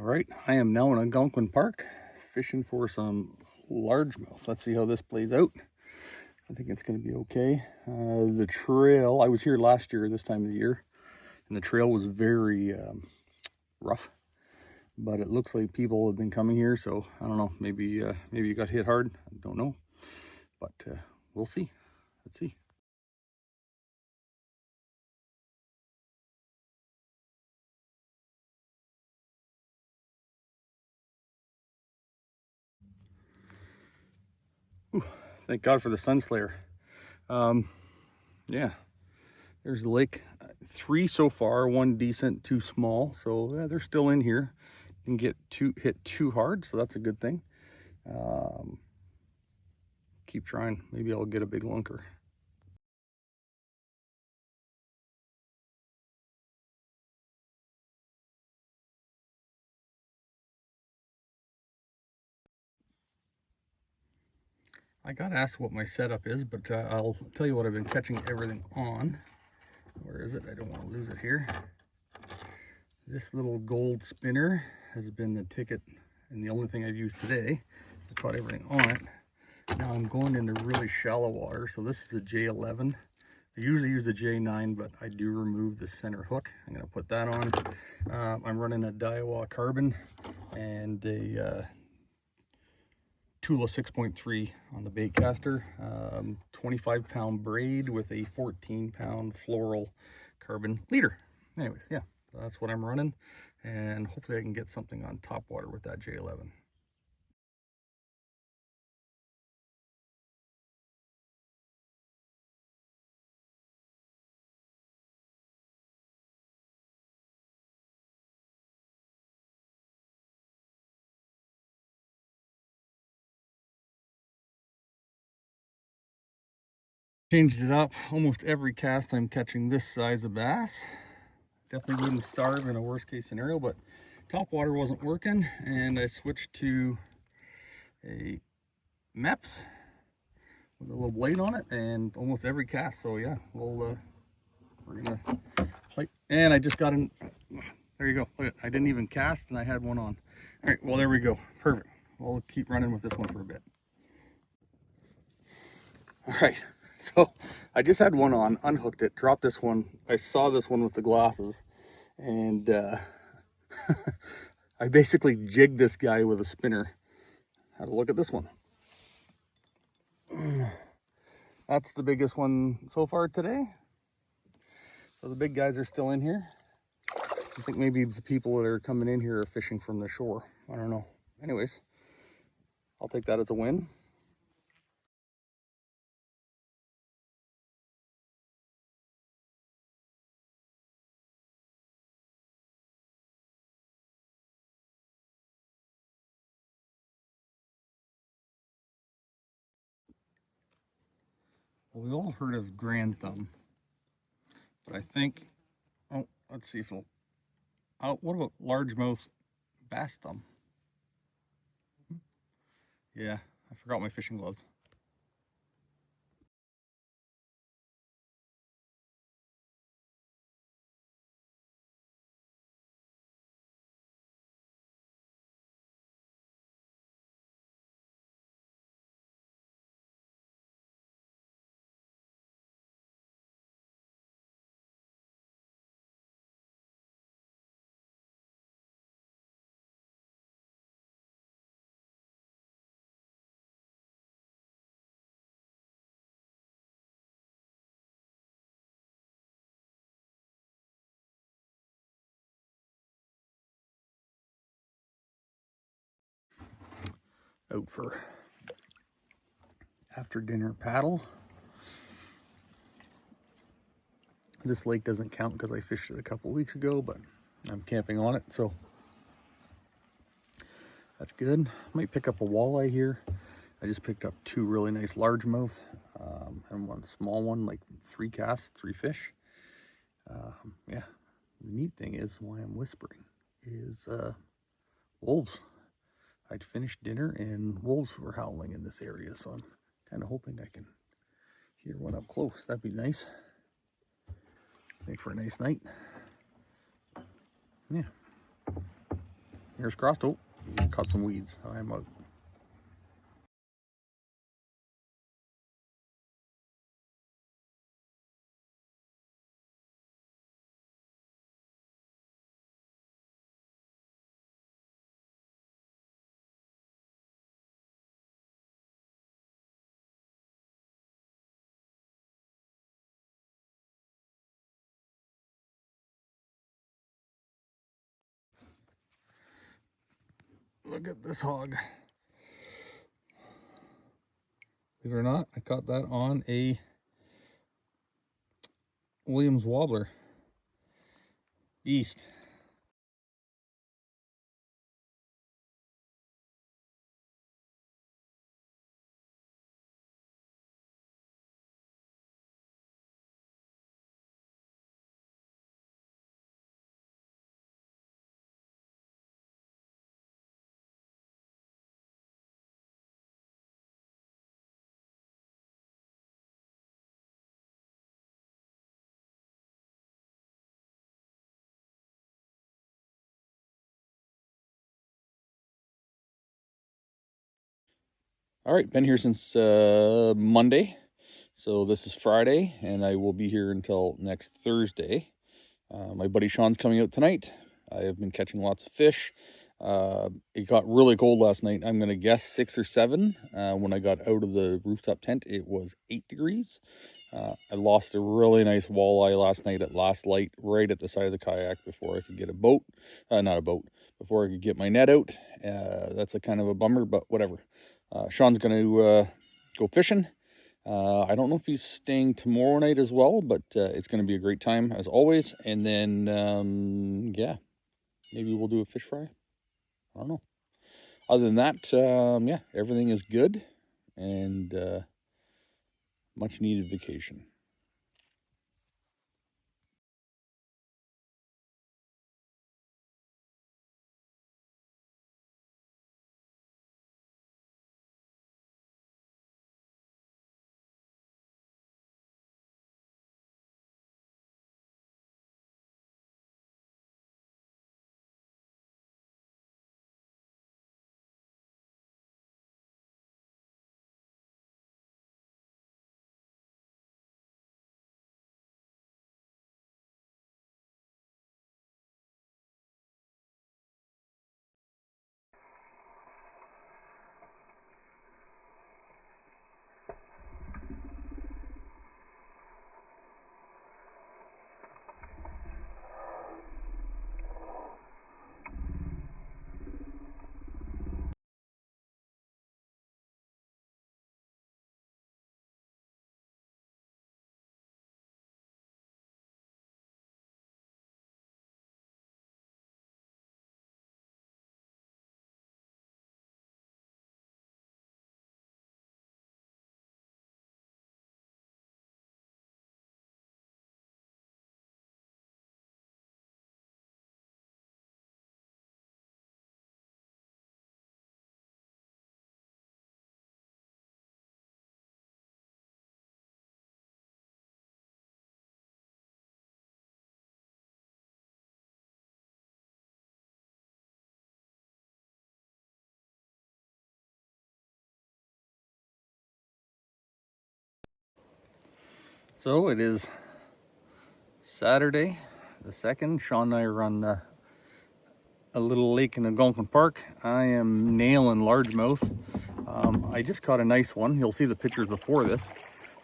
right, I am now in Algonquin Park fishing for some largemouth. Let's see how this plays out. I think it's going to be okay. The trail, I was here last year this time of the year, and the trail was very rough. But it looks like people have been coming here, so I don't know. Maybe you got hit hard. I don't know, but we'll see. Let's see. Ooh, thank God for the Sunslayer. Yeah, there's the lake. 3 so far, 1 decent, 2 small. So yeah, they're still in here. Didn't get hit too hard, so that's a good thing. Keep trying. Maybe I'll get a big lunker. I got asked what my setup is, but I'll tell you what I've been catching everything on. Where is it? I don't want to lose it here. This little gold spinner has been the ticket and the only thing I've used today. I caught everything on it. Now I'm going into really shallow water, so this is a J11. I usually use a J9, but I do remove the center hook. I'm going to put that on. I'm running a Daiwa Carbon and a Tula 6.3 on the bait caster. 25-pound braid with a 14-pound floral carbon leader. Anyways, yeah, that's what I'm running, and hopefully I can get something on top water with that J11. Changed it up. Almost every cast I'm catching this size of bass. Definitely wouldn't starve in a worst case scenario, but top water wasn't working, and I switched to a Mepps with a little blade on it, and almost every cast. So yeah, we're gonna play. And I just got in. There you go. Look, I didn't even cast, and I had one on. All right, well there we go. Perfect. We'll keep running with this one for a bit. All right, so I just had one on, unhooked it, dropped this one. I saw this one with the glasses, and I basically jigged this guy with a spinner. Had a look at this one. That's the biggest one so far today. So the big guys are still in here. I think maybe the people that are coming in here are fishing from the shore. I don't know. Anyways, I'll take that as a win. Well, we all heard of Grand Thumb, but I think, oh, let's see if it'll, oh, what about largemouth bass thumb? Yeah, I forgot my fishing gloves. Out for after dinner paddle. This lake doesn't count because I fished it a couple weeks ago, but I'm camping on it, so that's good. Might pick up a walleye here. I just picked up 2 really nice largemouth and 1 small one, like 3 casts, 3 fish. Yeah, the neat thing is, why I'm whispering, is wolves. I'd finished dinner and wolves were howling in this area, so I'm kind of hoping I can hear one up close. That'd be nice. Make for a nice night. Yeah. Fingers crossed. Oh, caught some weeds. I'm out. Look at this hog. Believe it or not, I caught that on a Williams wobbler. Beast. All right, been here since Monday. So this is Friday, and I will be here until next Thursday. My buddy Sean's coming out tonight. I have been catching lots of fish. It got really cold last night. I'm going to guess 6 or 7. When I got out of the rooftop tent, it was 8 degrees. I lost a really nice walleye last night at last light, right at the side of the kayak before I could get a boat. Not a boat, before I could get my net out. That's a kind of a bummer, but whatever. Sean's going to go fishing. I don't know if he's staying tomorrow night as well, but it's going to be a great time as always. And then, yeah, maybe we'll do a fish fry. I don't know. Other than that, yeah, everything is good and much needed vacation. So it is Saturday the 2nd. Sean and I are on a little lake in Algonquin Park. I am nailing largemouth. I just caught a nice one. You'll see the pictures before this.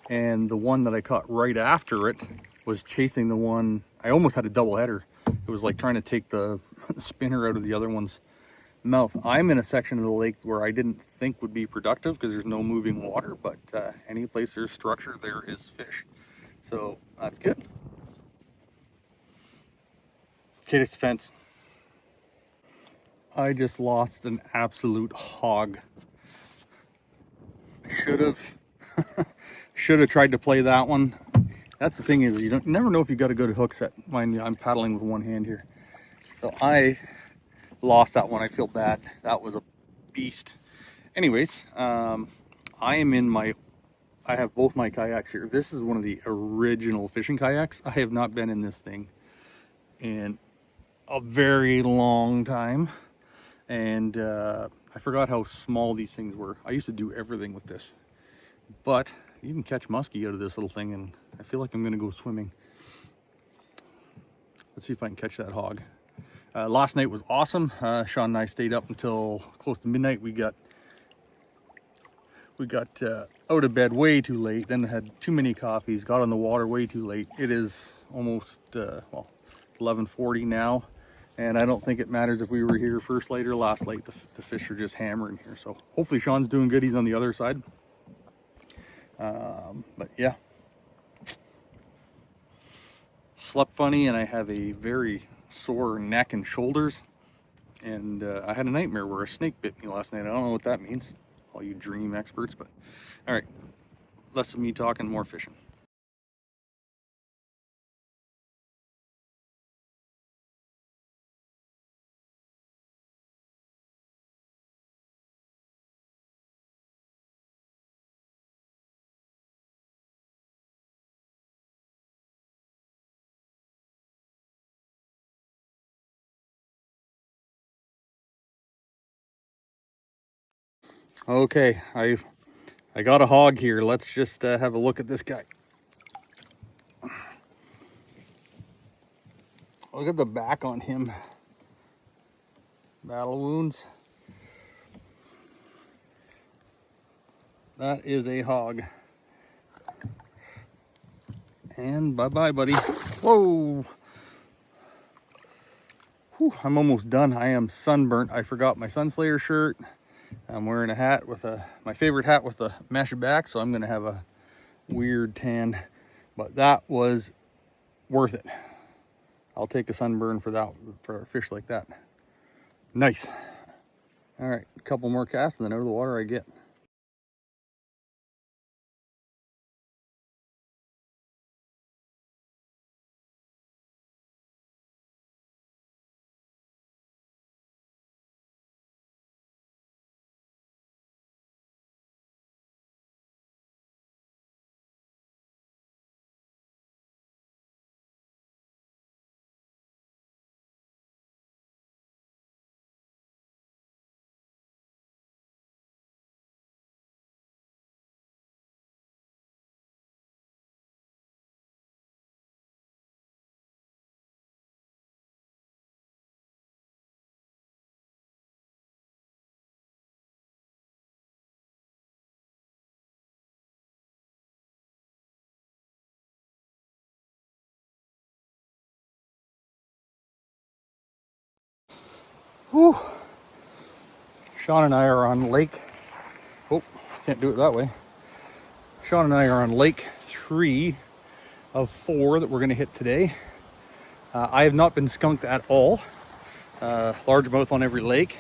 And the one that I caught right after it was chasing the one. I almost had a double header. It was like trying to take the spinner out of the other one's mouth. I'm in a section of the lake where I didn't think would be productive because there's no moving water, but any place there's structure, there is fish. So that's good. Okay, this fence. I just lost an absolute hog. Should have tried to play that one. That's the thing, is you never know if you got a good hook set. Mind you, I'm paddling with one hand here. So I lost that one. I feel bad. That was a beast. Anyways, I have both my kayaks here. This is one of the original fishing kayaks. I have not been in this thing in a very long time. And I forgot how small these things were. I used to do everything with this, but you can catch muskie out of this little thing, and I feel like I'm gonna go swimming. Let's see if I can catch that hog. Last night was awesome. Sean and I stayed up until close to midnight. We got out of bed way too late, then had too many coffees, got on the water way too late. It is almost well, 11:40 now, and I don't think it matters if we were here first light or last light. The fish are just hammering here, so hopefully Sean's doing good. He's on the other side. But yeah, slept funny, and I have a very sore neck and shoulders, and I had a nightmare where a snake bit me last night. I don't know what that means, all you dream experts, but all right, less of me talking, more fishing. Okay, I got a hog here. Let's just have a look at this guy. Look at the back on him. Battle wounds. That is a hog. And bye-bye, buddy. Whoa! Whew, I'm almost done. I am sunburnt. I forgot my Sunslayer shirt. I'm wearing a hat with my favorite hat with a mesh back, so I'm gonna have a weird tan. But that was worth it. I'll take a sunburn for a fish like that. Nice. All right, a couple more casts and then out of the water I get. Whew. Sean and I are on lake. Oh, can't do it that way. Sean and I are on lake 3 of 4 that we're going to hit today. I have not been skunked at all. Largemouth on every lake.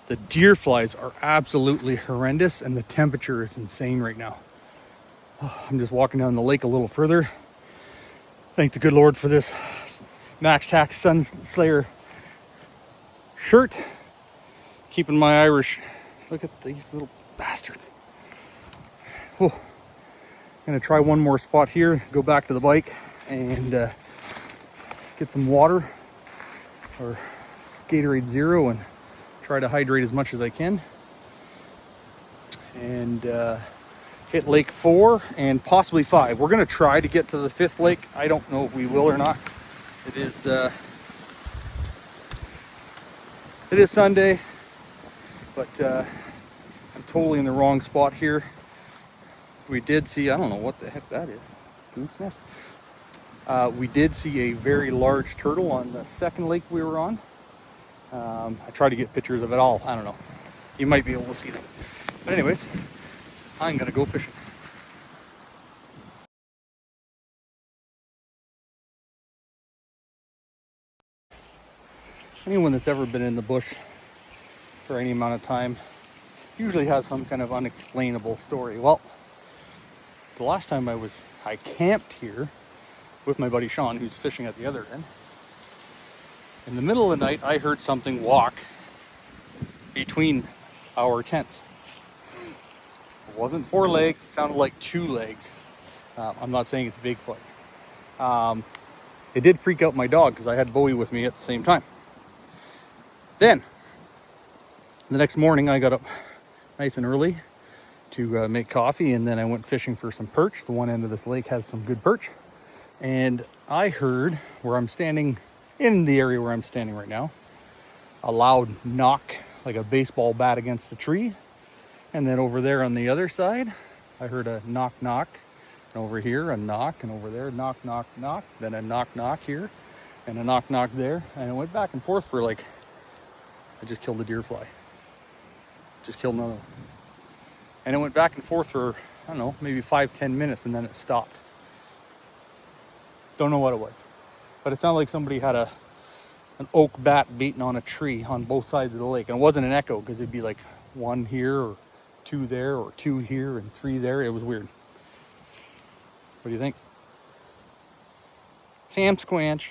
The deer flies are absolutely horrendous, and the temperature is insane right now. I'm just walking down the lake a little further. Thank the good Lord for this Max Tax Sunslayer shirt. Keeping my Irish. Look at these little bastards. Oh, gonna try one more spot here, go back to the bike and get some water or Gatorade Zero and try to hydrate as much as I can. And hit lake 4 and possibly 5. We're gonna try to get to the 5th lake. I don't know if we will or not. It is Sunday, but I'm totally in the wrong spot here. We did see, I don't know what the heck that is, goose nest. We did see a very large turtle on the 2nd lake we were on. I tried to get pictures of it all. I don't know. You might be able to see them. But anyways, I'm gonna go fishing. Anyone that's ever been in the bush for any amount of time usually has some kind of unexplainable story. Well, the last time I camped here with my buddy Sean, who's fishing at the other end. In the middle of the night, I heard something walk between our tents. It wasn't 4 legs, it sounded like 2 legs. I'm not saying it's Bigfoot. It did freak out my dog because I had Bowie with me at the same time. Then, The next morning I got up nice and early to make coffee, and then I went fishing for some perch. The one end of this lake has some good perch, and I heard, where I'm standing, in the area where I'm standing right now, a loud knock, like a baseball bat against the tree. And then over there on the other side, I heard a knock knock, and over here a knock, and over there knock knock knock, then a knock knock here, and a knock knock there, and it went back and forth for like, I just killed a deer fly. Just killed another one. And it went back and forth for, I don't know, maybe 5-10 minutes, and then it stopped. Don't know what it was, but it sounded like somebody had an oak bat beating on a tree on both sides of the lake. And it wasn't an echo, because it'd be like one here or two there or two here and three there. It was weird. What do you think? Sam Squanch.